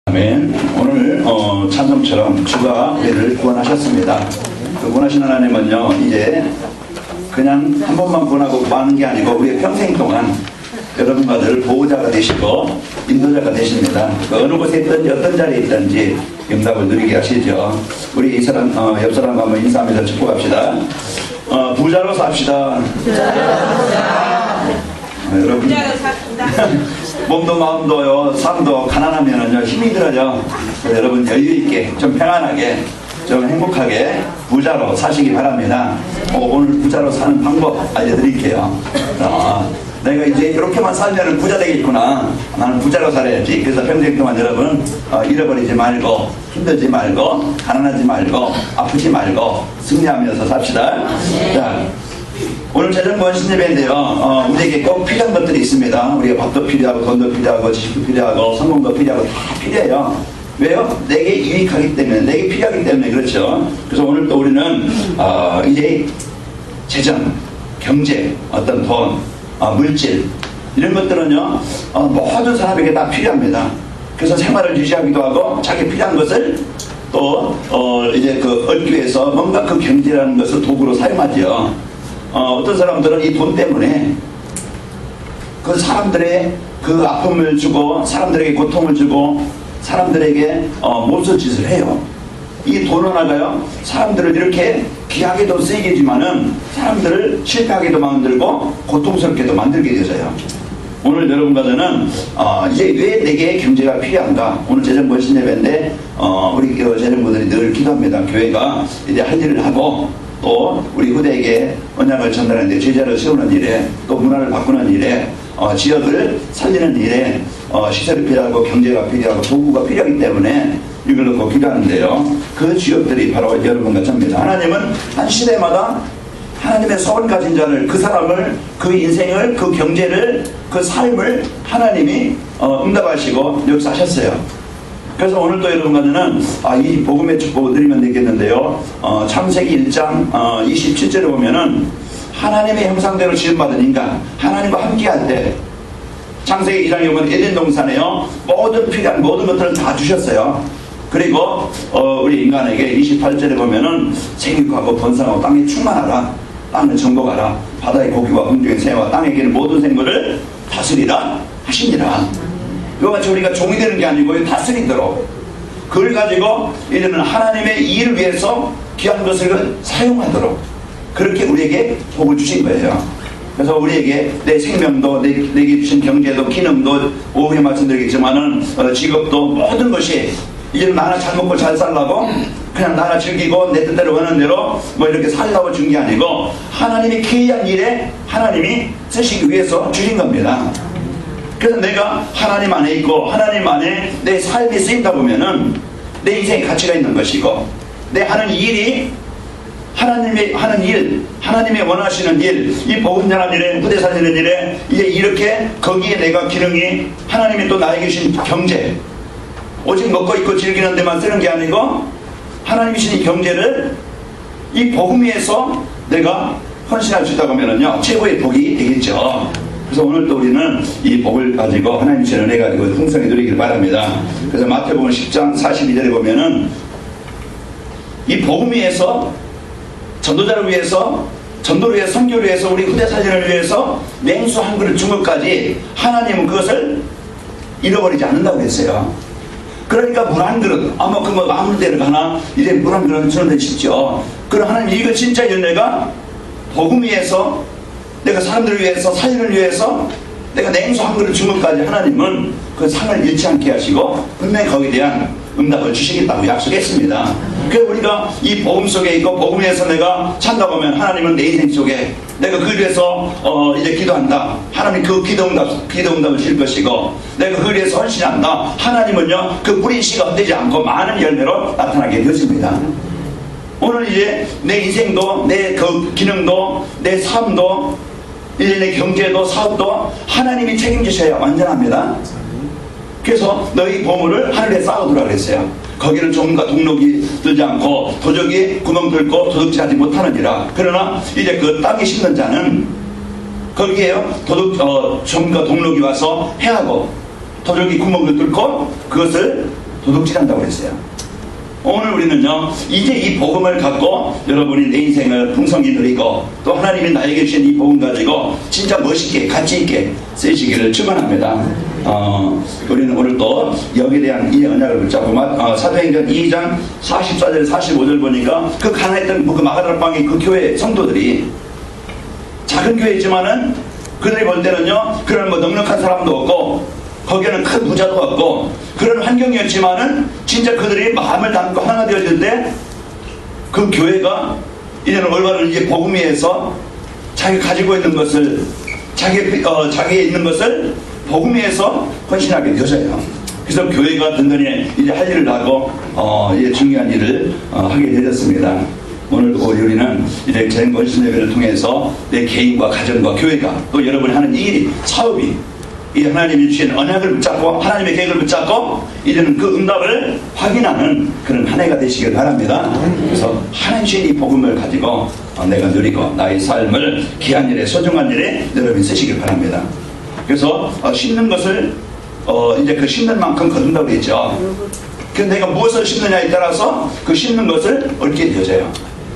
아멘. 오늘 찬송처럼 주가 우리를 구원하셨습니다. 그 구원하신 하나님은요, 이제 그냥 한 번만 구원하고 마는 게 아니고 우리의 평생 동안 여러분과 늘 보호자가 되시고 인도자가 되십니다. 그 어느 곳에 있든지 어떤 자리에 있든지 응답을 누리게 하시죠. 우리 이 사람 옆 사람과 한번 인사하면서 축복합시다. 부자로 삽시다. 여러분 몸도 마음도요, 삶도 가난하면은요 힘이 들어요. 여러분 여유 있게 좀 평안하게 좀 행복하게 부자로 사시기 바랍니다. 오늘 부자로 사는 방법 알려드릴게요. 내가 이제 이렇게만 살면 부자 되겠구나. 나는 부자로 살아야지. 그래서 평생 동안 여러분 잃어버리지 말고 힘들지 말고 가난하지 말고 아프지 말고 승리하면서 삽시다. 자, 오늘 재정구원 신예배인데요. 우리에게 꼭 필요한 것들이 있습니다. 우리가 밥도 필요하고 돈도 필요하고 지식도 필요하고 성공도 필요하고 다 필요해요. 왜요? 내게 유익하기 때문에, 내게 필요하기 때문에 그렇죠. 그래서 오늘 또 우리는 이제 재정, 경제, 어떤 돈, 물질 이런 것들은요 모든 사람에게 다 필요합니다. 그래서 생활을 유지하기도 하고 자기 필요한 것을 또 이제 얻기 위해서 뭔가 그 경제라는 것을 도구로 사용하죠. 어떤 사람들은 이 돈 때문에 그 사람들의 그 아픔을 주고 사람들에게 고통을 주고 사람들에게 못쓸 짓을 해요. 이 돈 하나가요 사람들을 이렇게 귀하게도 쓰이겠지만은 사람들을 실패하게도 만들고 고통스럽게도 만들게 되어요. 오늘 여러분과 저는 이제 왜 내게 경제가 필요한가. 오늘 재정구원 신예배인데 우리 재정부들이 늘 기도합니다. 교회가 이제 할 일을 하고 또 우리 후대에게 언약을 전달하는데 제자를 세우는 일에 또 문화를 바꾸는 일에 지역을 살리는 일에 시설이 필요하고 경제가 필요하고 도구가 필요하기 때문에 이걸 놓고 기도하는데요. 그 지역들이 바로 여러분과 저입니다. 하나님은 한 시대마다 하나님의 소원 가진 자를, 그 사람을, 그 인생을, 그 경제를, 그 삶을 하나님이 응답하시고 역사하셨어요. 그래서 오늘 또 여러분과 저는 이 복음의 축복을 드리면 되겠는데요. 창세기 1장 27절에 보면은 하나님의 형상대로 지음받은 인간, 하나님과 함께할 때 창세기 2장에 보면 에덴 동산에요 모든 필요한 모든 것들을 다 주셨어요. 그리고 우리 인간에게 28절에 보면은 생육하고 번성하고 땅에 충만하라, 땅을 정복하라, 바다의 고기와 공중의 새와 땅에 기는 모든 생물을 다스리라 하시니라. 이와 같이 우리가 종이 되는 게 아니고 다스리도록 그걸 가지고 이제는 하나님의 일을 위해서 귀한 것을 사용하도록 그렇게 우리에게 복을 주신 거예요. 그래서 우리에게 내 생명도 내게 주신 경제도 기능도 오후에 말씀드리겠지만은 직업도 모든 것이 이제는 나나 잘 먹고 잘 살라고 그냥 나나 즐기고 내 뜻대로 하는 대로 뭐 이렇게 살라고 준 게 아니고 하나님이 기이한 일에 하나님이 쓰시기 위해서 주신 겁니다. 그래서 내가 하나님 안에 있고 하나님 안에 내 삶이 쓰인다 보면은 내 인생에 가치가 있는 것이고 내 하는 일이 하나님의 하는 일, 하나님의 원하시는 일, 이 복음 전하는 일에, 후대 살리는 일에 이제 이렇게 거기에 내가 기능이 하나님이 또 나에게 주신 경제, 오직 먹고 입고 즐기는 데만 쓰는 게 아니고 하나님이 주신 이 경제를 이 복음 위에서 내가 헌신할 수 있다고 하면은요 최고의 복이 되겠죠. 그래서 오늘 또 우리는 이 복을 가지고 하나님 주신 은혜 가지고 풍성히 누리길 바랍니다. 그래서 마태복음 10장 42절에 보면은 이 복음 위에서 전도자를 위해서 전도를 위해서 선교를 위해서 우리 후대 살리를 위해서 냉수 한 그릇 준 것까지 하나님은 그것을 잃어버리지 않는다고 했어요. 그러니까 물 한 그릇 아마 그 뭐 아무 데를 가나 이제 물 한 그릇 주는 데 쉽죠. 그럼 하나님 이거 진짜 연애가 복음 위해서 내가 사람들을 위해서 살리를 위해서 내가 냉수 한 그릇 준 것까지 하나님은 그 상을 잃지 않게 하시고 분명히 거기에 대한 응답을 주시겠다고 약속했습니다. 그래서 우리가 이 복음 속에 있고 복음 위에서 내가 찬다 보면 하나님은 내 인생 속에 내가 그를 위해서 이제 기도한다. 하나님 그 기도 응답을 줄 것이고 내가 그를 위해서 헌신한다. 하나님은요 그 뿌린 씨가 헛되지 않고 많은 열매로 나타나게 되어집니다. 오늘 이제 내 인생도 내 그 기능도 내 삶도 이제 내 경제도 사업도 하나님이 책임지셔야 완전합니다. 그래서 너희 보물을 하늘에 쌓아두라 그랬어요. 거기는 종과 동록이 들지 않고 도적이 구멍 뚫고 도둑질하지 못하느니라. 그러나 이제 그 땅에 심는 자는 거기에요 종과 동록이 와서 해하고 도적이 구멍을 뚫고 그것을 도둑질한다고 그랬어요. 오늘 우리는요, 이제 이 복음을 갖고 여러분이 내 인생을 풍성히 누리고 또 하나님이 나에게 주신 이 복음 가지고 진짜 멋있게 가치있게 쓰시기를 축원합니다. 우리는 오늘 또 여기에 대한 이 언약을 붙잡고 사도행전 2장 44절 45절 보니까 그 가난했던 그 마가다락방의 그 교회 성도들이 작은 교회지만은 그들이 볼 때는요, 그런 뭐 넉넉한 사람도 없고 거기에는 큰 부자도 없고 그런 환경이었지만은 진짜 그들이 마음을 담고 하나가 되어질 때 그 교회가 이제는 올바른 이제 복음 위에서 자기 가지고 있는 것을 자기에 있는 것을 복음 위에서 헌신하게 되어져요. 그래서 교회가 든든히 이제 할 일을 하고 이제 중요한 일을 하게 되었습니다. 오늘도 우리는 이제 전권 예배를 통해서 내 개인과 가정과 교회가 또 여러분이 하는 이 일이 사업이 이 하나님이 주신 언약을 붙잡고 하나님의 계획을 붙잡고 이제는 그 응답을 확인하는 그런 한 해가 되시길 바랍니다. 그래서 하나님 주신 이 복음을 가지고 내가 누리고 나의 삶을 귀한 일에 소중한 일에 여러분이 쓰시길 바랍니다. 그래서 심는 것을 이제 그 심는 만큼 거둔다고 되죠. 그래서 내가 무엇을 심느냐에 따라서 그 심는 것을 얻게 되어져요.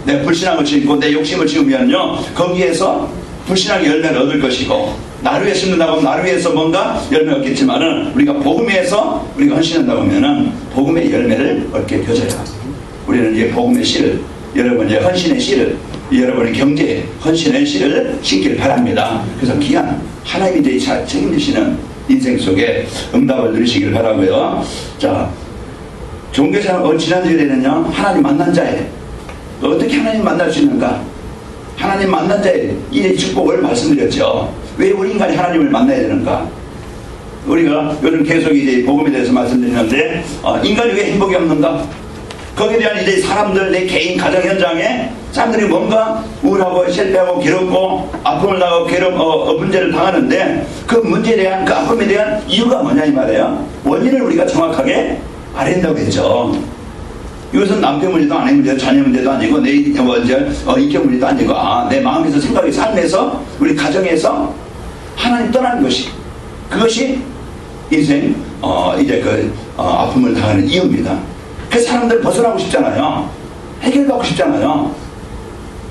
내 불신앙을 심고 내 욕심을 지으면요, 거기에서 불신앙의 열매를 얻을 것이고, 나를 위해 심는다고 하면 나를 위해서 뭔가 열매 얻겠지만은 우리가 복음 위해서 우리가 헌신한다고 하면은 복음의 열매를 얻게 되어져요. 우리는 이제 복음의 씨를, 여러분의 헌신의 씨를, 여러분의 경제의 헌신의 씨를 심기를 바랍니다. 그래서 귀한 하나님이 이제 책임지시는 인생 속에 응답을 누리시길 바라고요. 자, 종교생활 지난주에는요, 하나님 만난 자에 어떻게 하나님 만날 수 있는가? 하나님 만난 자에 이 축복을 말씀드렸죠. 왜 우리 인간이 하나님을 만나야 되는가? 우리가 요즘 계속 이제 복음에 대해서 말씀드리는데 인간이 왜 행복이 없는가? 거기에 대한 이제 사람들 내 개인 가정 현장에 사람들이 뭔가 우울하고 실패하고 괴롭고 아픔을 당하고 문제를 당하는데 그 문제에 대한 그 아픔에 대한 이유가 뭐냐 이 말이에요. 원인을 우리가 정확하게 알아야 된다고 했죠. 이것은 남편 문제도 아닌 문제도 자녀 문제도 아니고 내 인격 문제도 아니고 내 마음에서 생각이 삶에서 우리 가정에서 하나님 떠나는 것이 그것이 인생 이제 그 아픔을 당하는 이유입니다. 그 사람들 벗어나고 싶잖아요. 해결받고 싶잖아요.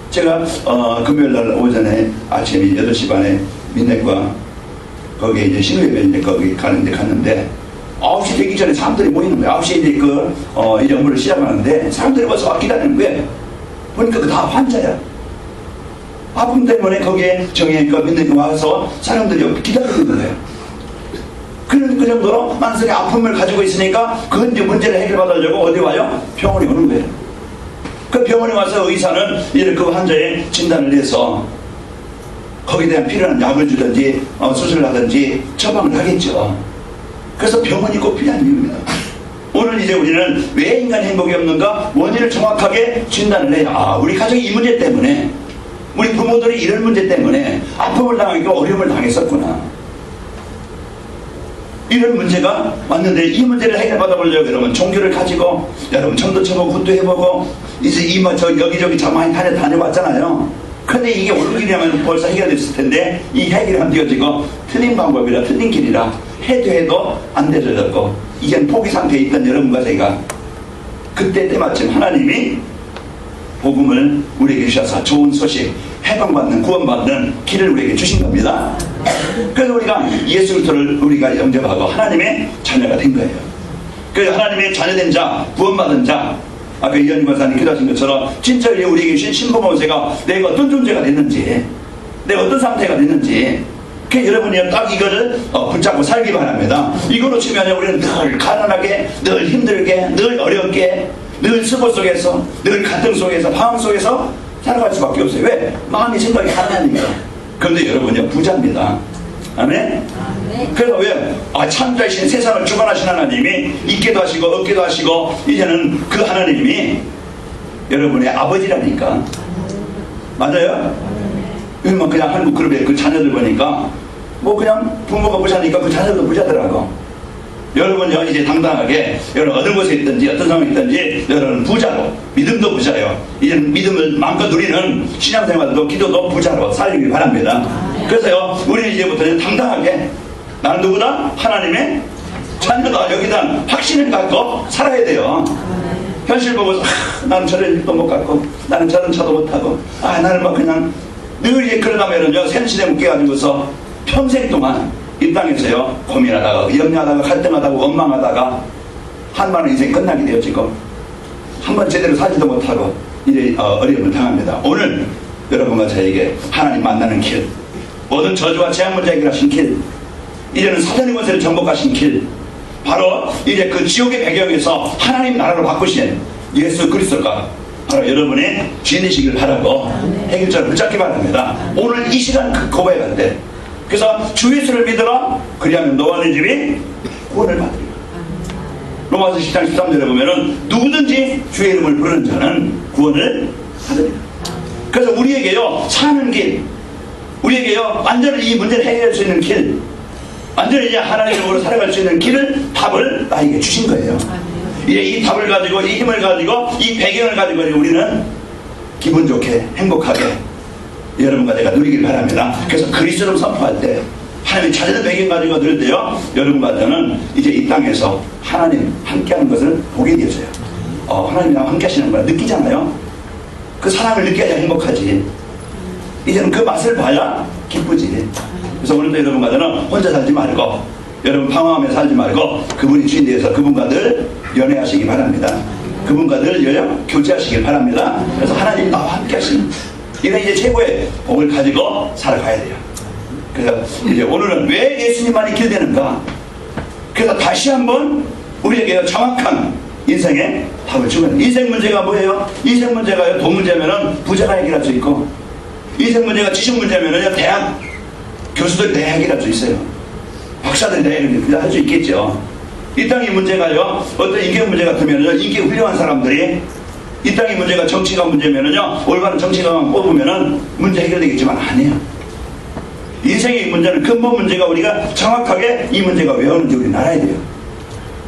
제가 금요일날 오전에 아침 8시 반에 민내과 거기에 이제 신우예배 거기 갔는데 9시 되기 전에 사람들이 모이는 거예요. 9시에 이제 이제 업무를 시작하는데 사람들이 벌써 기다리는 거예요. 보니까 그 다 환자야. 아픔 때문에 거기에 정형외과 민내과 와서 사람들이 기다리고 있는 거예요. 그 정도로 만성의 아픔을 가지고 있으니까 그 이제 문제를 해결받으려고 어디 와요? 병원에 오는 거예요. 그 병원에 와서 의사는 이제 그 환자의 진단을 해서 거기에 대한 필요한 약을 주든지 수술을 하든지 처방을 하겠죠. 그래서 병원이 꼭 필요한 이유입니다. 오늘 이제 우리는 왜 인간이 행복이 없는가? 원인을 정확하게 진단을 해요. 우리 가정이 이 문제 때문에, 우리 부모들이 이런 문제 때문에 아픔을 당하고 어려움을 당했었구나. 이런 문제가 왔는데 이 문제를 해결받아 보려고 여러분 종교를 가지고 여러분 청도 쳐보고 굿도 해보고 이제 여기저기 참 많이 다녀봤잖아요. 근데 이게 옳은 길이라면 벌써 해결됐을 텐데 이 해결이 안 되어지고 틀린 방법이라 틀린 길이라 해도 안 되어졌고 이젠 포기 상태에 있던 여러분과 제가 그때 때마침 하나님이 복음을 우리에게 주셔서 좋은 소식, 해방받는 구원받는 길을 우리에게 주신 겁니다. 그래서 우리가 예수 그리스도를 우리가 영접하고 하나님의 자녀가 된 거예요. 그래서 하나님의 자녀된 자, 구원받은 자, 아까 이현희 권사님 기도하신 것처럼 진짜 우리에게 주신 신부모세가 내가 어떤 존재가 됐는지, 내가 어떤 상태가 됐는지, 그 여러분이 딱 이거를 붙잡고 살기 바랍니다. 이걸로 치면 우리는 늘 가난하게, 늘 힘들게, 늘 어렵게, 늘 수고 속에서, 늘 갈등 속에서, 방황 속에서 살아갈 수밖에 없어요. 왜? 마음이 생각이 하나님이에요. 그런데 여러분이 부자입니다. 아멘? 그래서 왜? 창조하신 세상을 주관하신 하나님이 있게도 하시고 없게도 하시고 이제는 그 하나님이 여러분의 아버지라니까. 맞아요? 그러면 그냥 한국 그룹의 그 자녀들 보니까 뭐 그냥 부모가 부자니까 그 자녀도 부자더라고. 여러분요 이제 당당하게 여러분 어느 곳에 있든지 어떤 상황에 있든지 여러분 부자로, 믿음도 부자요, 이제 믿음을 마음껏 누리는 신앙생활도 기도도 부자로 살리기 바랍니다. 그래서요 우리는 이제부터는 당당하게 나는 누구다? 하나님의 자녀가 여기다 확신을 갖고 살아야 돼요. 현실 보고서 나는 저런 일도 못 갖고 나는 저런 차도 못 타고 나는 막 그냥 늘 이제 그러다면은요 생시대 묶여가지고서 평생 동안 이 땅에서요 고민하다가 염려하다가 갈등하다가 원망하다가 한반은 인생 끝나게 되어지고 한번 제대로 살지도 못하고 이제 어려움을 당합니다. 오늘 여러분과 저에게 하나님 만나는 길, 모든 저주와 재앙 문제 해결하신 길, 이제는 사탄의 권세를 정복하신 길, 바로 이제 그 지옥의 배경에서 하나님 나라를 바꾸신 예수 그리스도가 바로 여러분의 주인이시길 바라고 해결자를 붙잡기 바랍니다. 오늘 이 시간 그 고백할 때 그래서 주 예수를 믿어라 그리하면 너와 네 집이 구원을 받으리라. 로마서 10장 13절에 보면은 누구든지 주의 이름을 부르는 자는 구원을 받으리라. 그래서 우리에게요 사는 길, 우리에게요 완전히 이 문제를 해결할 수 있는 길, 완전히 이제 하나님으로 살아갈 수 있는 길을 답을 나에게 주신 거예요. 이제 이 답을 가지고 이 힘을 가지고 이 배경을 가지고 우리는 기분 좋게 행복하게 여러분과 내가 누리길 바랍니다. 그래서 그리스도를 선포할 때 하나님이 찾는 배경 가지고 들을 때요 여러분과 저는 이제 이 땅에서 하나님 함께하는 것을 보게 되어져요. 하나님이 나와 함께 하시는 걸 느끼잖아요. 그 사랑을 느껴야 행복하지. 이제는 그 맛을 봐야 기쁘지. 그래서 오늘도 여러분과 저는 혼자 살지 말고 여러분 방황하며 살지 말고 그분이 주인 되어서 그분과 늘 연애하시기 바랍니다. 그분과 늘 교제하시길 바랍니다. 그래서 하나님 나와 함께 하시는 이런 이제 최고의 복을 가지고 살아가야 돼요. 그래서 이제 오늘은 왜 예수님만이 길되는가? 그래서 다시 한번 우리에게 정확한 인생의 답을 주면, 인생 문제가 뭐예요? 인생 문제가 돈 문제면은 부자가 해결할 수 있고, 인생 문제가 지식 문제면은 대학 교수들이 내 해결할 수 있어요. 박사들이 내 해결할 수 있겠죠. 이 땅의 문제가요 어떤 인격 문제 같으면요 인기 훌륭한 사람들이, 이 땅의 문제가 정치가 문제면은요 올바른 정치가만 뽑으면은 문제 해결되겠지만 아니에요. 인생의 문제는 근본 문제가 우리가 정확하게 이 문제가 왜 오는지 우리는 알아야 돼요.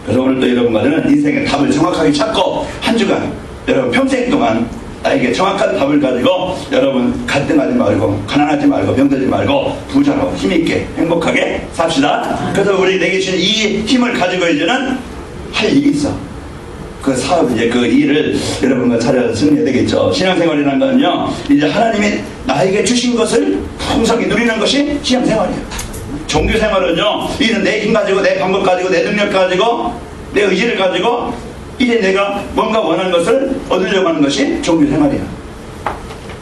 그래서 오늘도 여러분과는 인생의 답을 정확하게 찾고 한 주간 여러분 평생 동안 나에게 정확한 답을 가지고 여러분 갈등하지 말고 가난하지 말고 병들지 말고 부자로 힘있게 행복하게 삽시다. 그래서 우리 내게 주신 이 힘을 가지고 이제는 할 일이 있어. 그 사업 이제 그 일을 여러분과 차려 승리해야 되겠죠. 신앙생활이라는 건요 이제 하나님이 나에게 주신 것을 풍성히 누리는 것이 신앙생활이에요. 종교생활은요 이제는 내 힘 가지고 내 방법 가지고 내 능력 가지고 내 의지를 가지고 이제 내가 뭔가 원하는 것을 얻으려고 하는 것이 종교생활이에요.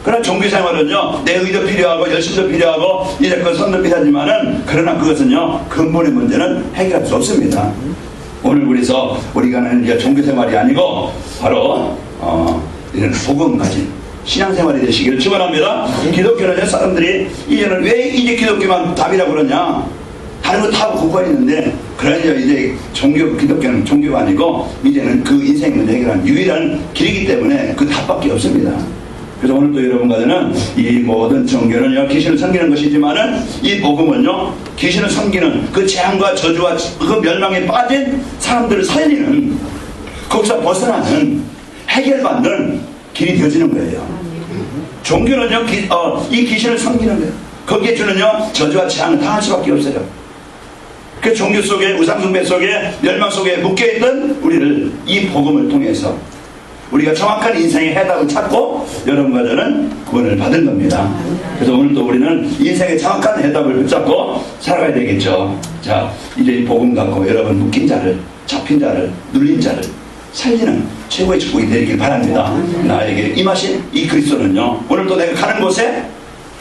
그러나 종교생활은요 내 의도 필요하고 열심도 필요하고 이제 그 선도 필요하지만은 그러나 그것은요 근본의 문제는 해결할 수 없습니다. 오늘 우리가 하는 이제 종교생활이 아니고 바로 이런 복음 가진 신앙생활이 되시기를 축원합니다. 기독교는 사람들이 이제는 왜 이제 기독교만 답이라고 그러냐, 다른 거 다 구가 있는데, 그러니까 이제 기독교는 종교가 아니고 이제는 그 인생 문제 해결하는 유일한 길이기 때문에 그 답밖에 없습니다. 그래서 오늘도 여러분과 저는 이 모든 종교는요 귀신을 섬기는 것이지만은 이 복음은요 귀신을 섬기는 그 재앙과 저주와 그 멸망에 빠진 사람들을 살리는, 거기서 벗어나는 해결받는 길이 되어지는 거예요. 종교는요 이 귀신을 섬기는 거예요. 거기에 주는요 저주와 재앙을 당할 수밖에 없어요. 그 종교 속에, 우상숭배 속에, 멸망 속에 묶여있던 우리를 이 복음을 통해서 우리가 정확한 인생의 해답을 찾고 여러분과 저는 구원을 받은 겁니다. 그래서 오늘도 우리는 인생의 정확한 해답을 붙잡고 살아가야 되겠죠. 자, 이제 이 복음 갖고 여러분 묶인 자를, 잡힌 자를, 눌린 자를 살리는 최고의 축복이 되길 바랍니다. 나에게 임하신 이 그리스도는요 오늘도 내가 가는 곳에,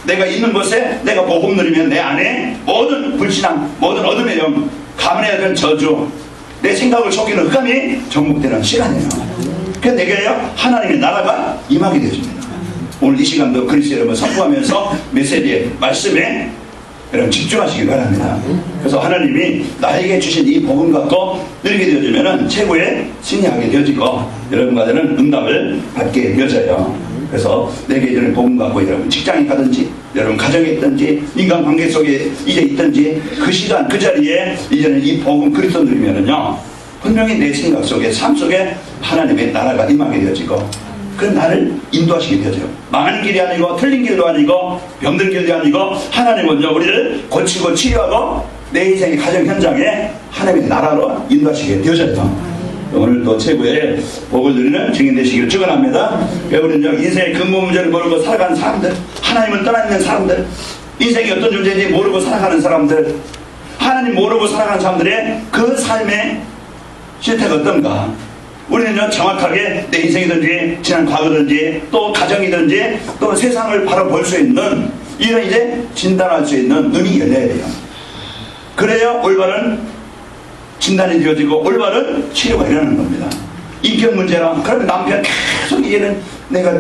내가 있는 곳에 내가 복음 누리면 내 안에 모든 불신앙, 모든 어둠의 영, 가문에 대한 저주, 내 생각을 속이는 흑암이 정복되는 시간이에요. 그래서 내게요 하나님의 나라가 임하게 되어집니다. 오늘 이 시간도 그리스도 여러분 선포하면서 메시지에, 말씀에 여러분 집중하시기 바랍니다. 그래서 하나님이 나에게 주신 이 복음 갖고 누리게 되어지면 최고의 승리하게 되어지고 여러분과 저는 응답을 받게 되어져요. 그래서 내게 이제는 복음 갖고 여러분 직장에 가든지 여러분 가정에 있든지 인간관계 속에 이제 있든지 그 시간 그 자리에 이제는 이 복음 그리스도 누리면은요 분명히 내 생각 속에, 삶 속에 하나님의 나라가 임하게 되어지고 그 나를 인도하시게 되어져요. 망하는 길이 아니고 틀린 길도 아니고 병든 길도 아니고 하나님은요 우리를 고치고 치유하고 내 인생의 가정 현장에 하나님의 나라로 인도하시게 되어져요. 오늘 또 최고의 복을 누리는 증인 되시기를 축원합니다. 우리는 인생의 근본 문제를 모르고 살아가는 사람들, 하나님을 떠나 있는 사람들, 인생이 어떤 존재인지 모르고 살아가는 사람들, 하나님 모르고 살아가는 사람들의 그 삶의 실태가 어떤가? 우리는 정확하게 내 인생이든지 지난 과거든지 또 가정이든지 또 세상을 바라볼 수 있는 이런 이제 진단할 수 있는 눈이 열려야 돼요. 그래야 올바른 진단이 되어지고 올바른 치료가 일어나는 겁니다. 인격 문제랑 그러면 남편 계속 이제는 내가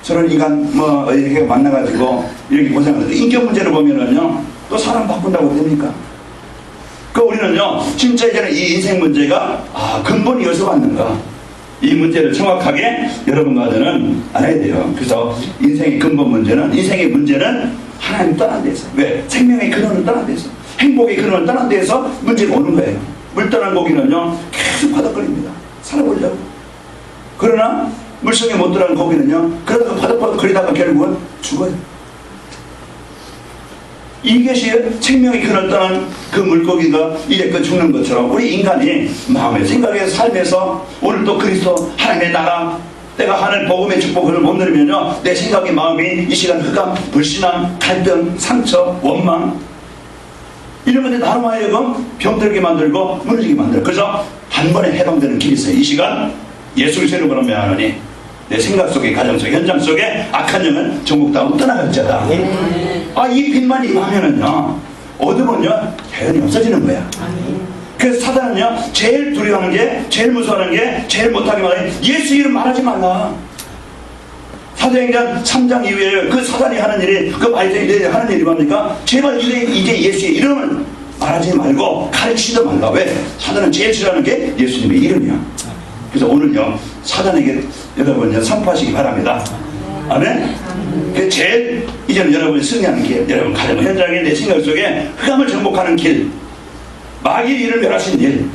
저런 인간 이렇게 만나가지고 이렇게 고생하는데 인격 문제를 보면은요 또 사람 바꾼다고 됩니까? 그 우리는요 진짜 이제는 이 인생 문제가 근본이 어디서 왔는가 이 문제를 정확하게 여러분과 저는 알아야 돼요. 그래서 인생의 근본 문제는 하나님 떠난 데서 왜? 생명의 근원을 떠난 데서 행복의 근원을 떠난 데서 문제가 오는 거예요. 물 떠난 고기는요 계속 바닥거립니다. 살아보려고. 그러나 물속에 못 들어간 고기는요 그러다가 바닥바닥 거리다가 결국은 죽어요. 이것이 생명의 근원을 떠난 그 물고기가 이제 그 죽는 것처럼 우리 인간이 마음에 생각에 삶에서 오늘 또 그리스도 하나님의 나라 내가 하늘 복음의 축복을 못 누리면요 내 생각의 마음이 이 시간 흑암, 불신앙, 갈등, 상처, 원망 이런 것들이 나로 하여금 병들게 만들고 무너지게 만들고 그래서 한 번에 해방되는 길이 있어요. 이 시간 예수 그리스도를 보면 하노니 내 생각 속에 가정 속에 현장 속에 악한 영은 전국다운 떠나갈지어다. 이 빛만 임하면은요 어둠은요 자연히 없어지는 거야. 그래서 사단은요 제일 두려워하는 게 제일 무서워하는 게 제일 못하게 말해 예수 이름 말하지 말라. 사도행전 3장 이후에 그 사단이 하는 일이 그 바리새인들이 하는 일이 뭡니까? 제발 이제 예수의 이름을 말하지 말고 가르치지도 말라. 왜? 사단은 제일 싫어하는 게 예수님의 이름이야. 그래서 오늘요 사단에게 여러분요 선포하시기 바랍니다. 아멘. 그 제일 이제는 여러분이 승리하는 길, 여러분 가정 현장에 내 생각 속에 흑암을 정복하는 길, 마귀의 일을 멸하신 일,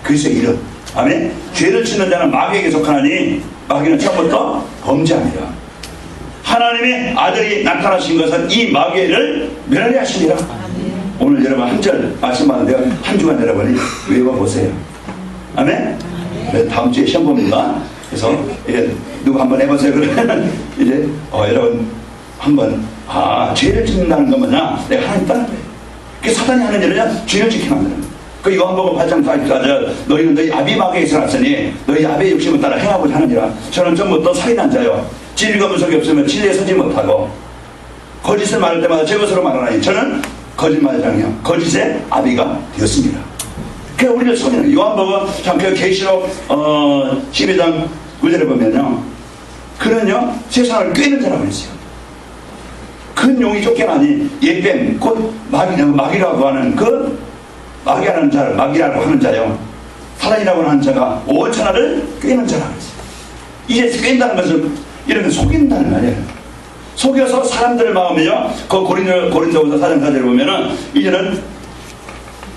그리스도의 이름. 아멘. 죄를 짓는 자는 마귀에게 속하나니 마귀는 처음부터 범죄합니다. 하나님의 아들이 나타나신 것은 이 마귀를 멸하려 하시니라. 오늘 여러분 한 절 말씀하는데요 한 주간 여러분이 외워보세요. 아멘. 다음 주에 시험 봅니다. 그래서 이제 누구 한번 해보세요. 그러면 이제 여러분 한번 죄를 짓는다는 건 뭐냐? 내가 하나님 떠난 거예요. 그 사단이 하는 일은 죄를 지키게 만드는 거예요. 그 요한복음 8장 44절 너희는 너희 아비 마귀에서 났으니 너희 아비의 욕심을 따라 행하고자 하느니라. 저는 전부터 살인한 자요 진리가 무속이 없으면 진리에 서지 못하고 거짓을 말할 때마다 제 것으로 말하나니 저는 거짓말장이요 거짓의 아비가 되었습니다. 그래서 우리를 속이는 요한복음 그 계시록 12장 9절에 보면요 그는요 세상을 꿰는 자라고 했어요. 큰 용이 쫓겨나니 예뱀 곧 마귀라고 하는 그 마귀라고 하는 자요 사단이라고 하는 자가 온 천하를 꿰는 자라고 했어요. 이제 꿰는다는 것은 이렇게 속인다는 말이에요. 속여서 사람들의 마음이요 그 고린도후서 4장 4절에 보면은 이제는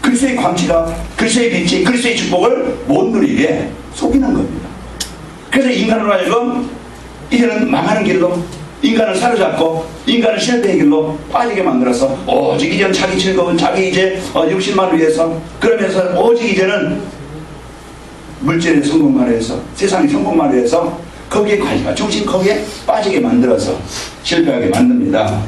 그리스도의 광채가 그리스도의 빛이 그리스도의 축복을 못 누리게 속이는 겁니다. 그래서 인간으로 하여금 이제는 망하는 길로 인간을 사로잡고 인간을 실패의 길로 빠지게 만들어서 오직 이제는 자기 즐거운 자기 이제 육신만을 위해서 그러면서 오직 이제는 물질의 성공만을 위해서 세상의 성공만을 위해서 거기에 관심과 중심 거기에 빠지게 만들어서 실패하게 만듭니다.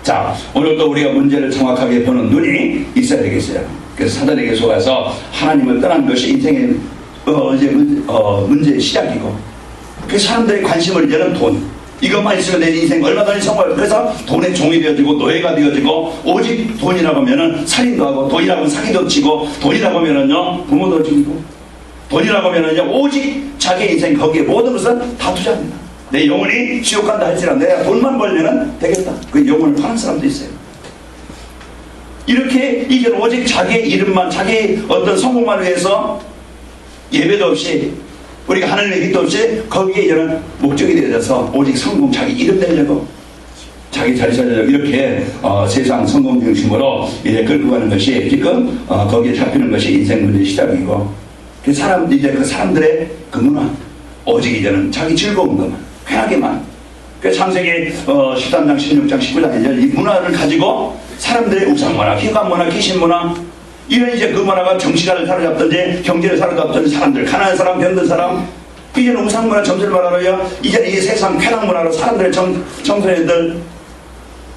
자, 오늘 또 우리가 문제를 정확하게 보는 눈이 있어야 되겠어요. 그래서 사단에게 속아서 하나님을 떠난 것이 인생의 문제의 시작이고 그 사람들의 관심을 이제는 돈 이것만 있으면 내 인생 얼마든지 성공할 그래서 돈의 종이 되어지고 노예가 되어지고 오직 돈이라고 하면은 살인도 하고 돈이라고 하면 사기도 치고 돈이라고 하면은요 부모도 죽이고 돈이라고 하면은요 오직 자기 인생 거기에 모든 것을 다 투자합니다. 내 영혼이 지옥 간다 할지라도 내가 돈만 벌면은 되겠다. 그 영혼을 파는 사람도 있어요. 이렇게 이제 오직 자기의 이름만 자기 어떤 성공만 위해서 예배도 없이 우리가 하나님의 뜻도 없이 거기에 이제는 목적이 되어져서 오직 성공 자기 이름 되려고 자기 자리 살려고 이렇게 세상 성공 중심으로 이제 끌고 가는 것이 지금 거기에 잡히는 것이 인생 문제의 시작이고 그 사람 이제 그 사람들의 그 문화 오직 이제는 자기 즐거운 것만 편하게만 그 창세기 13장 16장 19장에 이 문화를 가지고 사람들의 우상문화, 희감문화, 귀신문화, 이런 이제 그 문화가 정치가를 사로잡든지 경제를 사로잡든지 사람들, 가난한 사람, 병든 사람, 이제는 우상문화 점수를 말하러요. 이제 이 세상 쾌락문화로 사람들의 청소년들,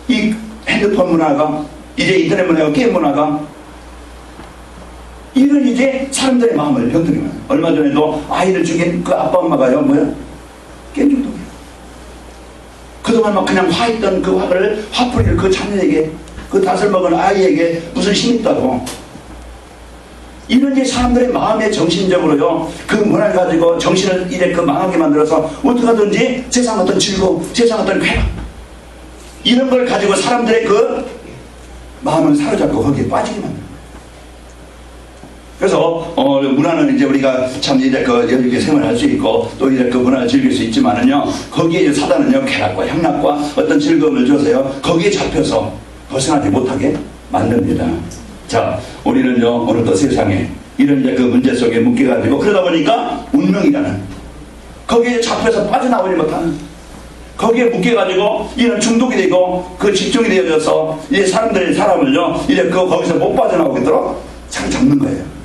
이 핸드폰 문화가, 이제 인터넷 문화가, 게임 문화가, 이런 이제 사람들의 마음을 병들이면, 얼마 전에도 아이를 죽인 그 아빠 엄마가요, 뭐야? 게임 중독이에요. 그동안 막 그냥 화했던 그 화풀이를 그 자녀에게, 그 닷을 먹은 아이에게 무슨 힘이 있다고. 이런 이제 사람들의 마음에 정신적으로요, 그 문화를 가지고 정신을 이래 그 망하게 만들어서 어떻게 하든지 세상 어떤 즐거움, 세상 어떤 쾌락, 이런 걸 가지고 사람들의 그 마음을 사로잡고 거기에 빠지게 만듭니다. 그래서 문화는 이제 우리가 참 이제 그 여유있게 생활할 수 있고 또 이제 그 문화를 즐길 수 있지만은요, 거기에 이제 사단은요 쾌락과 향락과 어떤 즐거움을 줘서요 거기에 잡혀서 벗어나지 못하게 만듭니다. 자, 우리는요 오늘도 세상에 이런 이제 그 문제 속에 묶여가지고 그러다 보니까 운명이라는 거기에 잡혀서 빠져나오지 못하는, 거기에 묶여가지고 이런 중독이 되고 그 집중이 되어져서 이제 사람을요 이제 그 거기서 못 빠져나오겠도록 잘 잡는 거예요.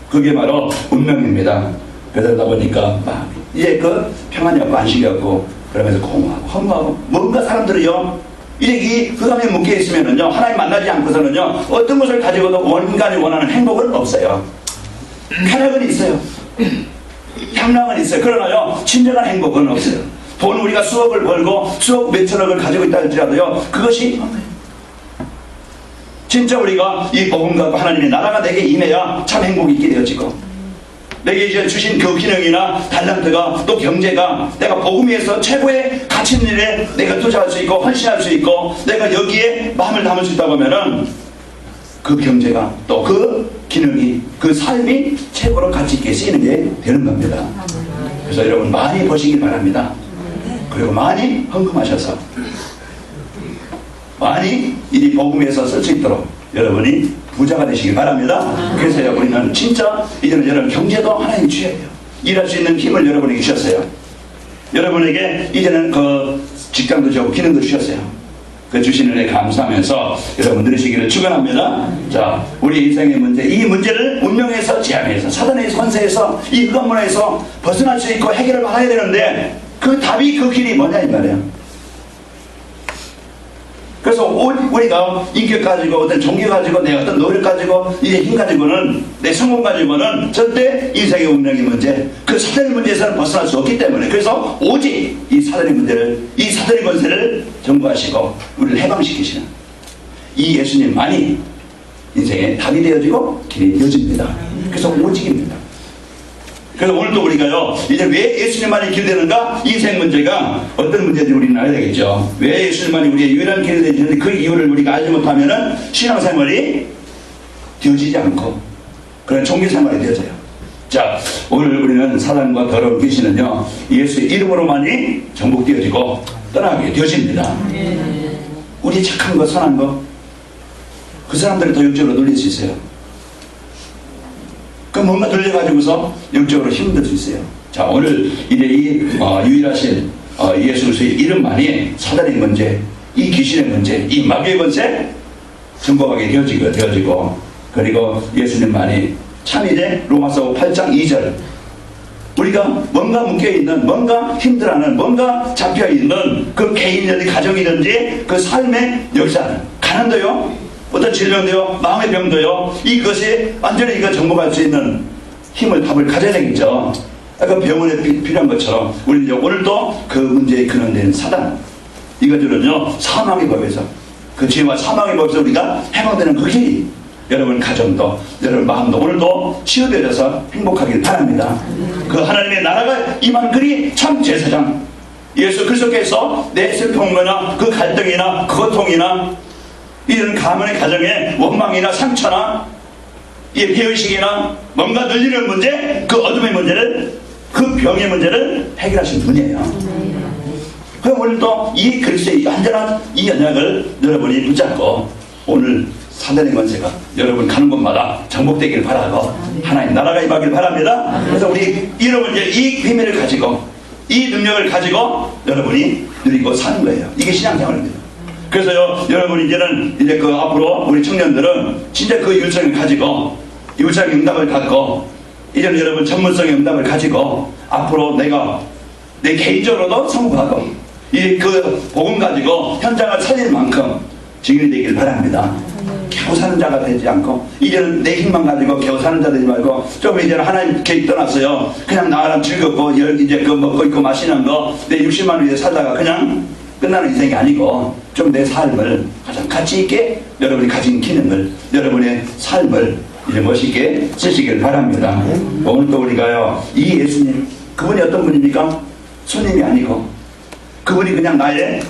그게 바로 운명입니다. 그러다 보니까 막 이제 그 평안이 없고 안식이 없고 그러면서 공허하고 허무하고, 뭔가 사람들이요 이제 그 감에 묶여 있으면은요 하나님 만나지 않고서는요 어떤 것을 가지고도 인간이 원하는 행복은 없어요. 쾌락은 있어요. 향락은 있어요. 그러나요 진정한 행복은 없어요. 돈 우리가 수억을 벌고 수억 몇천억을 가지고 있다 할지라도요 그것이 진짜 우리가 이 복음과 하나님의 나라가 내게 임해야 참 행복이 있게 되어지고, 내게 이제 주신 그 기능이나 달란트가 또 경제가 내가 복음 위에서 최고의 가치 있는 일에 내가 투자할 수 있고 헌신할 수 있고 내가 여기에 마음을 담을 수 있다고 하면은 그 경제가 또 그 기능이 그 삶이 최고로 가치 있게 쓰이는 게 되는 겁니다. 그래서 여러분 많이 버시길 바랍니다. 그리고 많이 헌금하셔서 많이 이 복음 위에서 쓸 수 있도록 여러분이 부자가 되시길 바랍니다. 그래서 우리는 진짜 이제는 여러분 경제도 하나님 주셔요. 일할 수 있는 힘을 여러분에게 주셨어요. 여러분에게 이제는 그 직장도 주고 기능도 주셨어요. 그 주신 은혜 감사하면서 여러분 누리시기를 축원합니다. 자, 우리 인생의 문제, 이 문제를 운명에서 제한해서 사단의 권세에서 이 흑암문화에서 벗어날 수 있고 해결을 받아야 되는데 그 답이 그 길이 뭐냐 이 말이에요. 그래서 우리가 인격 가지고 어떤 종교 가지고 내 어떤 노력 가지고 이제 힘 가지고는 내 성공 가지고는 절대 인생의 운명의 문제, 그 사단의 문제에서는 벗어날 수 없기 때문에, 그래서 오직 이 사단의 문제를, 이 사단의 권세를 정부하시고 우리를 해방시키시는 이 예수님만이 인생의 답이 되어지고 길이 되어집니다. 그래서 오직입니다. 그래서 오늘도 우리가요 이제 왜 예수님만이 길 되는가, 인생 문제가 어떤 문제인지 우리는 알아야 되겠죠. 왜 예수님만이 우리의 유일한 길이 되는지 그 이유를 우리가 알지 못하면은 신앙생활이 되어지지 않고 그런 종교생활이 되어져요. 자, 오늘 우리는 사단과 더러운 귀신은요 예수의 이름으로만이 정복되어지고 떠나게 되어집니다. 우리 착한 거 선한 거 그 사람들을 더 영적으로 놀릴 수 있어요. 그 뭔가 들려가지고서 영적으로 힘들 수 있어요. 자, 오늘 이제 이 유일하신 예수 그리스도의 이름만이 사단의 문제, 이 귀신의 문제, 이 마귀의 권세 정복하게 되어지고 그리고 예수님만이 참 이제 로마서 8장 2절 우리가 뭔가 묶여있는, 뭔가 힘들어하는, 뭔가 잡혀있는 그 개인이든지 가정이든지 그 삶의 역사는 가난도요, 어떤 질병도요, 마음의 병도요, 이것이 완전히 이거 정복할 수 있는 힘을, 답을 가져야 되겠죠. 그 병원에 필요한 것처럼 우리는 오늘도 그 문제의 근원된 사단, 이것들은요 사망의 법에서, 그 죄와 사망의 법에서 우리가 해방되는 그 길이 여러분 가정도 여러분 마음도 오늘도 치유되어서 행복하길 바랍니다. 그 하나님의 나라가 임한 그리 참 제사장 예수 그리스도께서 내 슬픔이나 그 갈등이나 그 고통이나 이런 가문의 가정의 원망이나 상처나 이 배의식이나 뭔가 늘리는 문제, 그 어둠의 문제를, 그 병의 문제를 해결하신 분이에요. 그럼 오늘도 이 그리스도의 완전한 이 언약을 여러분이 붙잡고 오늘 사단의 권세가 여러분 가는 곳마다 정복되길 바라고 하나님 나라가 임하길 바랍니다. 그래서 우리 여러분 이제 이 비밀을 가지고 이 능력을 가지고 여러분이 누리고 사는 거예요. 이게 신앙생활입니다. 그래서요, 여러분 이제는 이제 그 앞으로 우리 청년들은 진짜 그 유창을 가지고, 유창 응답을 갖고, 이제는 여러분 전문성의 응답을 가지고 앞으로 내가 내 개인적으로도 성공하고 이 그 복음 가지고 현장을 살릴 만큼 증인이 되길 바랍니다. 겨우 사는 자가 되지 않고 이제는 내 힘만 가지고 겨우 사는 자 되지 말고 좀 이제는 하나님 계획 떠났어요. 그냥 나랑 즐겁고 이제 그 먹고 있고 마시는 거 내 60만 원 위해 살다가 그냥 끝나는 인생이 아니고 좀 내 삶을 가장 가치 있게 여러분이 가진 기능을 여러분의 삶을 이제 멋있게 쓰시길 바랍니다. 오늘 또 우리가요, 이 예수님, 그분이 어떤 분입니까? 손님이 아니고, 그분이 그냥 나의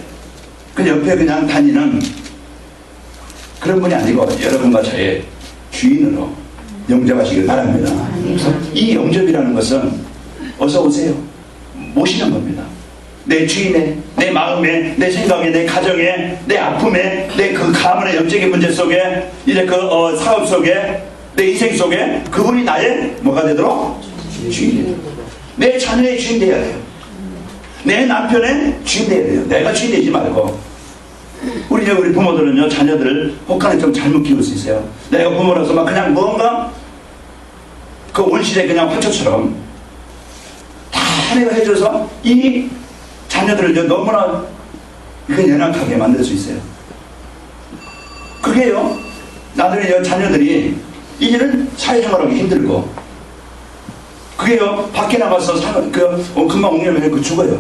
그 옆에 그냥 다니는 그런 분이 아니고, 여러분과 저의 주인으로 영접하시길 바랍니다. 그래서 이 영접이라는 것은 어서 오세요. 모시는 겁니다. 내 주인의, 내 마음에, 내 생각에, 내 가정에, 내 아픔에, 내 그 가문의 영적인 문제 속에, 이제 그 사업 속에, 내 인생 속에 그분이 나의 뭐가 되도록? 주인이 돼요. 내 자녀의 주인 되어야 돼요. 내 남편의 주인 되어야 돼요. 내가 주인 되지 말고. 우리 부모들은요, 자녀들을 혹한에 좀 잘못 키울 수 있어요. 내가 부모라서 막 그냥 뭔가 그 온실에 그냥 화초처럼 다 내가 해줘서 이 자녀들을 너무나 연약하게 만들 수 있어요. 그게요, 나중에 자녀들이 이제는 사회생활하기 힘들고, 그게요, 밖에 나가서 금방 옹려면 죽어요.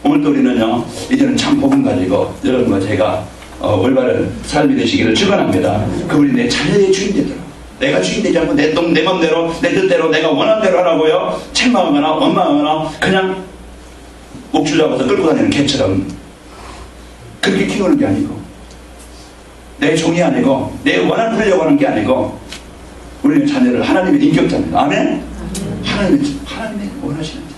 오늘 또 우리는요, 이제는 참 복음 가지고 여러분과 제가 올바른 삶이 되시기를 축원합니다. 그분이 내 자녀의 주인 되도록, 내가 주인 되지 않고 내 맘대로, 내 뜻대로, 내가 원하는 대로 하라고요, 책망하거나 원망하거나 그냥 옥주 잡아서 끌고 다니는 개처럼 그렇게 키우는 게 아니고, 내 종이 아니고 내 원한 풀려고 하는 게 아니고, 우리는 자녀를 하나님의 인격자입니다. 아멘? 하나님의 원하시는 자.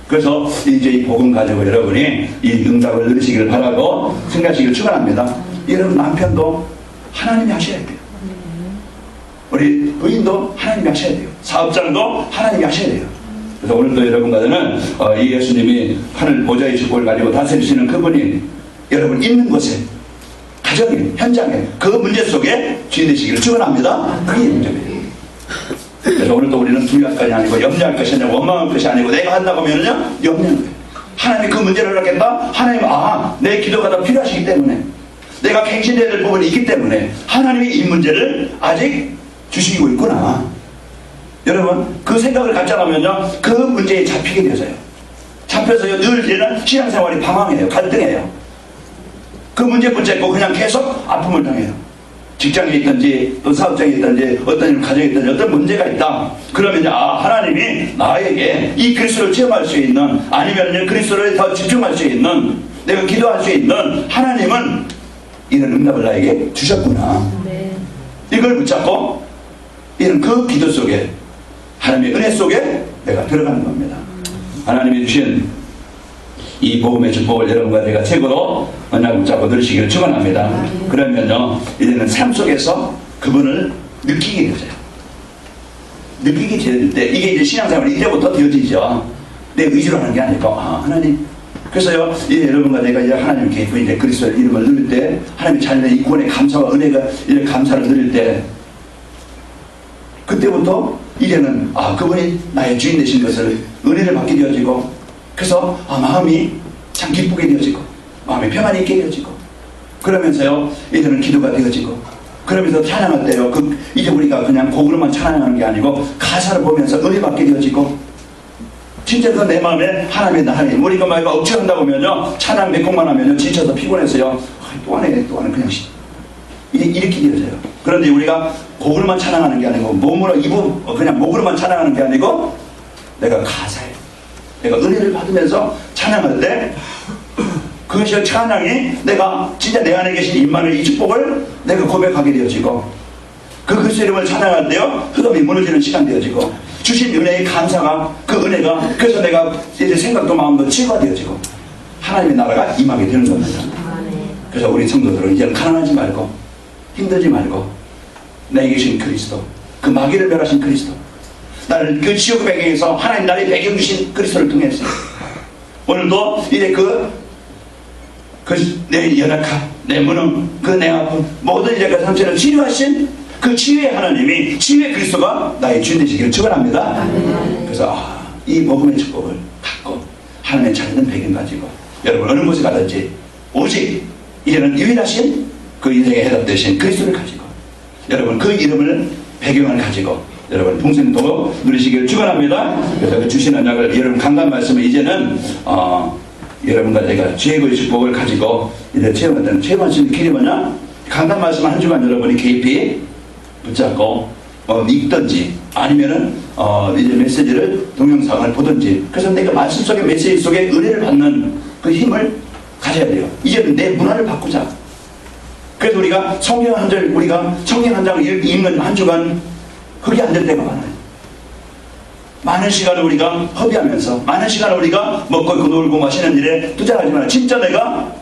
그래서 이제 이 복음 가지고 여러분이 이 응답을 누리시기를 바라고 생각하시기를 축원합니다. 여러분 남편도 하나님이 하셔야 돼요. 우리 부인도 하나님이 하셔야 돼요. 사업장도 하나님이 하셔야 돼요. 그래서 오늘도 여러분과는 이 예수님이 하늘 보좌의 축복을 가지고 다스리시는 그분이 여러분 있는 곳에, 가정에, 현장에, 그 문제 속에 주인 되시기를 축원합니다. 그게 영접이에요. 그래서 오늘도 우리는 두려할 것이 아니고 염려할 것이 아니고 원망할 것이 아니고 내가 한다고 하면요, 염려하는 거예요. 하나님이 그 문제를 하겠다? 하나님은 내 기도가 더 필요하시기 때문에, 내가 갱신해야 될 부분이 있기 때문에 하나님이 이 문제를 아직 주시고 있구나. 여러분 그 생각을 갖지 않으면요, 그 문제에 잡히게 되어서요. 잡혀서요, 늘 얘는 신앙생활이 방황해요. 갈등해요. 그 문제 붙잡고 그냥 계속 아픔을 당해요. 직장에 있든지 또 사업장에 있든지 어떤 일 가정에 있든지 어떤 문제가 있다. 그러면 이제 하나님이 나에게 이 그리스도를 체험할 수 있는, 아니면 그리스도를 더 집중할 수 있는, 내가 기도할 수 있는 하나님은 이런 응답을 나에게 주셨구나. 네. 이걸 붙잡고 이런 그 기도 속에, 하나님의 은혜 속에 내가 들어가는 겁니다. 하나님이 주신 이 복음의 축복을 여러분과 제가 책으로 언약 붙잡고 들으시기를 축원합니다. 그러면요, 이제는 삶 속에서 그분을 느끼게 되어요. 느끼게 될 때 이게 이제 신앙생활이 이제부터 되어지죠. 내 의지로 하는 게 아니고 하나님. 그래서요, 이제 여러분과 내가 이제 하나님께 이제 그리스도의 이름을 누릴 때, 하나님의 자녀의 이 구원의 감사와 은혜가 이제 감사를 누릴 때, 그때부터 이제는 그분이 나의 주인 되신 것을 은혜를 받게 되어지고, 그래서 마음이 참 기쁘게 되어지고, 마음이 평안이 있게 되어지고, 그러면서요, 이제는 기도가 되어지고, 그러면서 찬양할 때요, 이제 우리가 그냥 곡으로만 찬양하는 게 아니고 가사를 보면서 은혜 받게 되어지고, 진짜 그 내 마음에 하나님, 우리가 막 억지로 한다고 하면요, 찬양 몇 곡만 하면요, 지쳐서 피곤해서요, 또 하네 그냥 이렇게 되어져요. 그런데 우리가 곡으로만 찬양하는 게 아니고, 그냥 목으로만 찬양하는 게 아니고, 내가 가사에, 내가 은혜를 받으면서 찬양할 때, 그것이 찬양이 내가 진짜 내 안에 계신 임마누엘 이 축복을 내가 고백하게 되어지고, 그 그리스도 이름을 찬양할 때요, 흑암이 무너지는 시간 되어지고, 주신 은혜의 감사가, 그 은혜가, 그래서 내가 이제 생각도 마음도 치유가 되어지고 하나님의 나라가 임하게 되는 겁니다. 그래서 우리 성도들은 이제는 가난하지 말고 힘들지 말고, 내게 계신 그리스도, 그 마귀를 멸하신 그리스도, 나를 그 지옥 배경에서 하나님 나를 배경 주신 그리스도를 통해서 오늘도 이제 그 내 연약함, 내 무능, 그 내 아픔, 모든 이제 그 상처를 치료하신 그 치유의 하나님이, 치유의 그리스도가 나의 주인 되시기를 축원합니다. 그래서 이 복음의 축복을 갖고 하나님의 찾는 배경 가지고 여러분 어느 곳에 가든지 오직 이제는 유일하신 그 인생의 해답 되신 그리스도를 가지고 여러분 그 이름을 배경을 가지고 여러분 풍성도 누리시기를 축원합니다. 그래서 그 주신 언약을 여러분 강단 말씀을 이제는 여러분과 제가 죄의 축복을 가지고 이제 체험할 수 있는 길이 뭐냐? 강단 말씀 한 주간 여러분이 깊이 붙잡고 읽든지 아니면은 이제 메시지를 동영상을 보든지, 그래서 내가 말씀 속에 메시지 속에 은혜를 받는 그 힘을 가져야 돼요. 이제는 내 문화를 바꾸자. 그래서 우리가 성경 한 절, 우리가 성경 한 장을 읽는 한 주간 그게 안 될 때가 많아요. 많은 시간을 우리가 허비하면서 많은 시간을 우리가 먹고 입고 놀고 마시는 일에 투자하지만 진짜 내가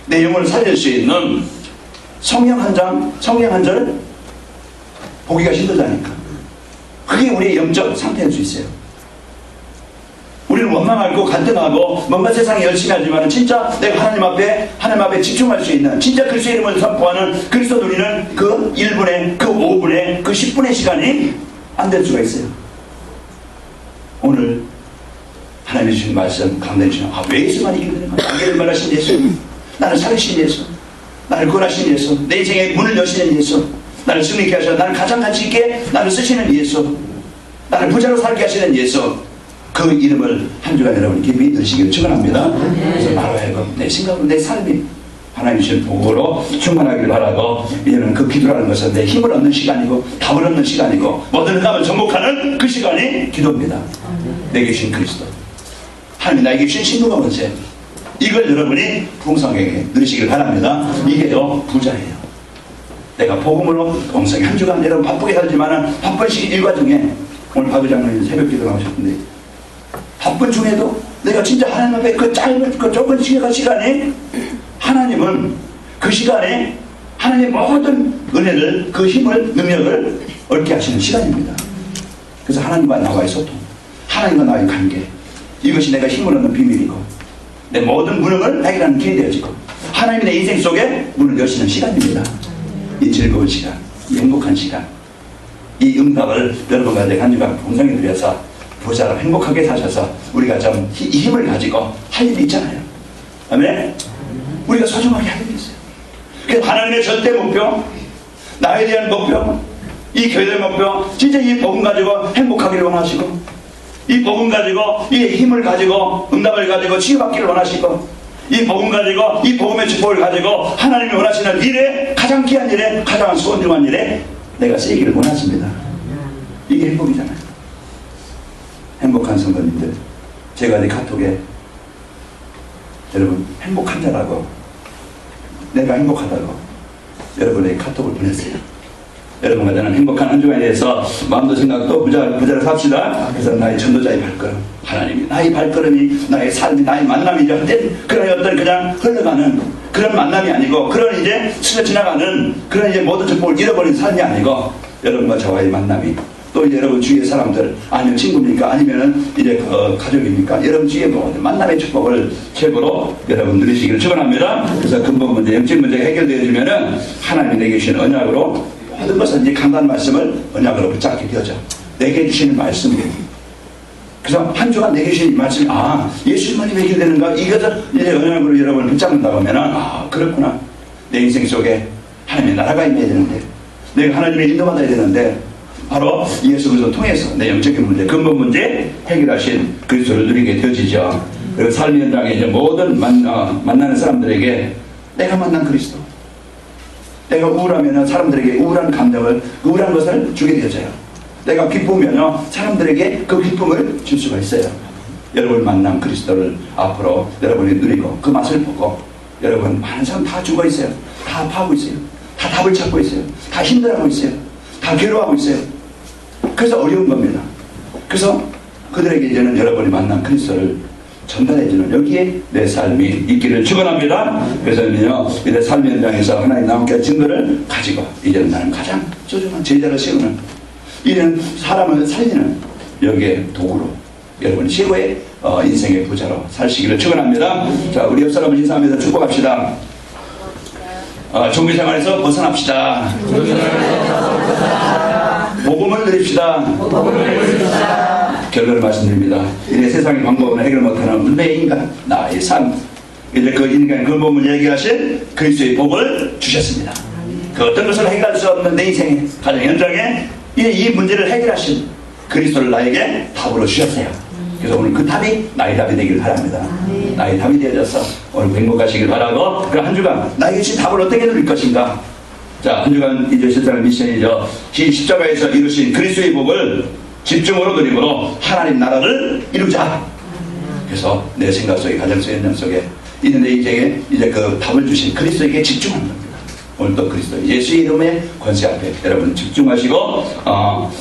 내 영혼을 살릴 수 있는 성경 한 장, 성경 한 절 보기가 힘들다니까. 그게 우리의 영적 상태일 수 있어요. 우리는 원망하고 갈등하고 뭔가 세상에 열심히 하지만 진짜 내가 하나님 앞에 집중할 수 있는, 진짜 그리스도 이름을 선포하는 그리스도 누리는 그 1분의 그 5분의 그 10분의 시간이 안 될 수가 있어요. 오늘 하나님이 주신 말씀 강단해 주시는 왜 예수만 이기게 되는 거야? 이기를 말하신 예수, 나를 살리신 예수, 나를 구원하신 예수, 내 인생의 문을 여시는 예수, 나를 승리케 하셔, 나를 가장 가치 있게 나를 쓰시는 예수, 나를 부자로 살게 하시는 예수, 그 이름을 한 주간 여러분 깊이 들으시기를 축원합니다. 그래서 나로 하여금 내 생각으로 내 삶이 하나님 주신 복으로 충만하기를 바라고, 이제는 그 기도라는 것은 내 힘을 얻는 시간이고 답을 얻는 시간이고 모든 흑암을 정복하는 그 시간이 기도입니다. 내게 주신 그리스도, 하나님 나에게 주신 신부가 번째, 이걸 여러분이 풍성하게 누리시기를 바랍니다. 이게요 부자예요. 내가 복음으로 공성히 한 주간 여러분 바쁘게 살지만 바쁜 시기 일과 중에 오늘 박 의장님 새벽 기도 나오셨는데 바쁜 중에도 내가 진짜 하나님 앞에 그 짧은 그 좁은 시간에 하나님은 그 시간에 하나님의 모든 은혜를, 그 힘을, 능력을 얻게 하시는 시간입니다. 그래서 하나님과 나와의 소통, 하나님과 나와의 관계, 이것이 내가 힘을 얻는 비밀이고 내 모든 무능을 해결하는 길이 되어지고 하나님이 내 인생 속에 문을 여시는 시간입니다. 이 즐거운 시간, 이 행복한 시간, 이 응답을 여러분과 내가 한 주간 공성에 누려서 부자로 행복하게 사셔서 우리가 좀 이 힘을 가지고 할 일이 있잖아요. 아멘? 우리가 소중하게 할 일이 있어요. 그래서 하나님의 절대 목표, 나에 대한 목표, 이 교회의 목표, 진짜 이 복음 가지고 행복하기를 원하시고, 이 복음 가지고 이 힘을 가지고 응답을 가지고 치유받기를 원하시고, 이 복음 가지고 이 복음의 축복을 가지고 하나님이 원하시는 일에, 가장 귀한 일에, 가장 소중한 일에 내가 쓰이기를 원하십니다. 이게 행복이잖아요. 행복한 성도님들, 제가 어디 카톡에 여러분 행복한 자라고, 내가 행복하다고 여러분에게 카톡을 보냈어요. 여러분과 저는 행복한 한 주간에 대해서 마음도 생각도 부자로 삽시다. 그래서 나의 전도자의 발걸음, 하나님이 나의 발걸음이, 나의 삶이, 나의 만남이죠. 그런 어떤 그냥 흘러가는 그런 만남이 아니고, 그런 이제 스쳐 지나가는 그런 이제 모든 축복을 잃어버린 삶이 아니고, 여러분과 저와의 만남이, 또 이제 여러분 주위의 사람들, 아니면 친구입니까? 아니면은 이제 그 가족입니까? 여러분 주위의 모든 만남의 축복을 최고로 여러분 누리시기를 축원합니다. 그래서 근본 문제, 영적 문제가 해결되어지면은 하나님이 내게 주신 언약으로 모든 것은 이제 강단 말씀을 언약으로 붙잡게 되어져. 내게 주시는 말씀이에요. 그래서 한 주간 내게 주신 말씀이, 예수님만이 해결되는가? 이것을 이제 언약으로 여러분 붙잡는다고 하면은, 그렇구나. 내 인생 속에 하나님의 나라가 임해야 되는데, 내가 하나님의 인도받아야 되는데, 바로 예수 그리스도를 통해서 내 영적인 문제, 근본 문제 해결하신 그리스도를 누리게 되어지죠. 그리고 삶의 현장에 이제 모든 만나는 사람들에게 내가 만난 그리스도, 내가 우울하면 사람들에게 우울한 감정을, 우울한 것을 주게 되어져요. 내가 기쁘면 사람들에게 그 기쁨을 줄 수가 있어요. 여러분 만난 그리스도를 앞으로 여러분이 누리고 그 맛을 보고, 여러분 많은 사람 다 죽어 있어요. 다 아파하고 있어요. 다 답을 찾고 있어요. 다 힘들어하고 있어요. 다 괴로워하고 있어요. 그래서 어려운 겁니다. 그래서 그들에게 이제는 여러분이 만난 그리스도를 전달해주는, 여기에 내 삶이 있기를 축원합니다. 그래서 내 삶의 현장에서 하나님 나오게 증거를 가지고 이제는 나는 가장 소중한 제자를 세우는, 이제는 사람을 살리는 여기에 도구로 여러분이 최고의 인생의 부자로 사시기를 축원합니다. 자, 우리 옆 사람을 인사하면서 축복합시다. 종교 생활에서 벗어납시다. 복음을 누립시다. 결론을 말씀드립니다. 이제 세상의 방법으로 해결 못하는 문제의 인간, 나의 삶. 이제 그 인간 근본을 얘기하신 그리스도의 복을 주셨습니다. 그 어떤 것을 해결할 수 없는 내 인생의 가정 현장에 이 문제를 해결하신 그리스도를 나에게 답으로 주셨어요. 그래서 오늘 그 답이 나의 답이 되길 바랍니다. 나의 답이 되어져서 오늘 행복하시길 바라고, 그 한 주간 나에게 이 답을 어떻게 누릴 것인가. 자, 한 주간 이제 실장의 미션이죠. 이 십자가에서 이루신 그리스도의 복을 집중으로 누림으로 하나님 나라를 이루자. 그래서 내 생각 속에, 가정 속에, 현장 속에 있는데 이제 그 답을 주신 그리스도에게 집중하는 겁니다. 오늘 또 그리스도 예수의 이름의 권세 앞에 여러분 집중하시고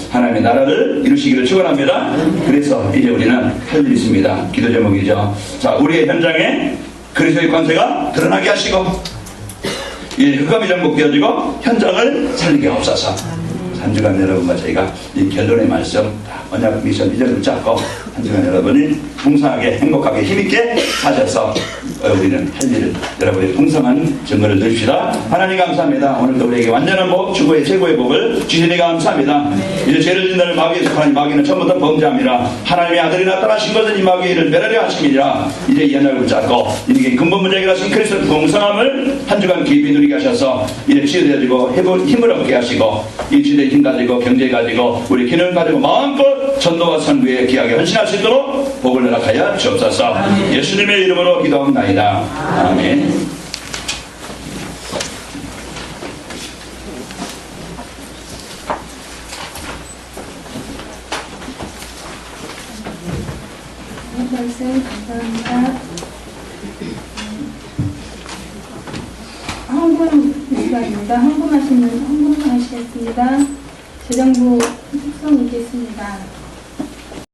하나님의 나라를 이루시기를 축원합니다. 그래서 이제 우리는 할 일이 있습니다. 기도 제목이죠. 자, 우리의 현장에 그리스도의 권세가 드러나게 하시고 흑암이 정복되어지고 현장을 살리게 하옵소서. 한 주간 여러분과 저희가 이 결론의 말씀 언약 미션 비전을 붙잡고 한 주간 여러분이 풍성하게 행복하게 힘있게 사셔서 우리는 할 일을 여러분의 풍성한 증거를 드립시다. 하나님 감사합니다. 오늘도 우리에게 완전한 복, 주고의 최고의 복을 주시니 감사합니다. 이제 죄를 짓는 마귀에 속한 마귀는 처음부터 범죄함이라 하나님의 아들이 나타나신 것은 이 마귀를 멸하려 하심이라. 이제 이 언약을 붙잡고 이게 근본 문제 해결하신 그리스도의 풍성함을 한 주간 깊이 누리게 하셔서 이제 치유되어지고 힘을 얻게 하시고 이 시대의 힘 가지고 경제 가지고 우리 기능 가지고 마음껏 전도와 선교에 귀하게 헌신할 수 있도록 복을 허락하여 주옵소서. 예수님의 이름으로 기도합니다. 아멘. 말씀 감사합니다. 헌금 시간입니다. 헌금하시겠습니다. 재정부 특성 있겠습니다.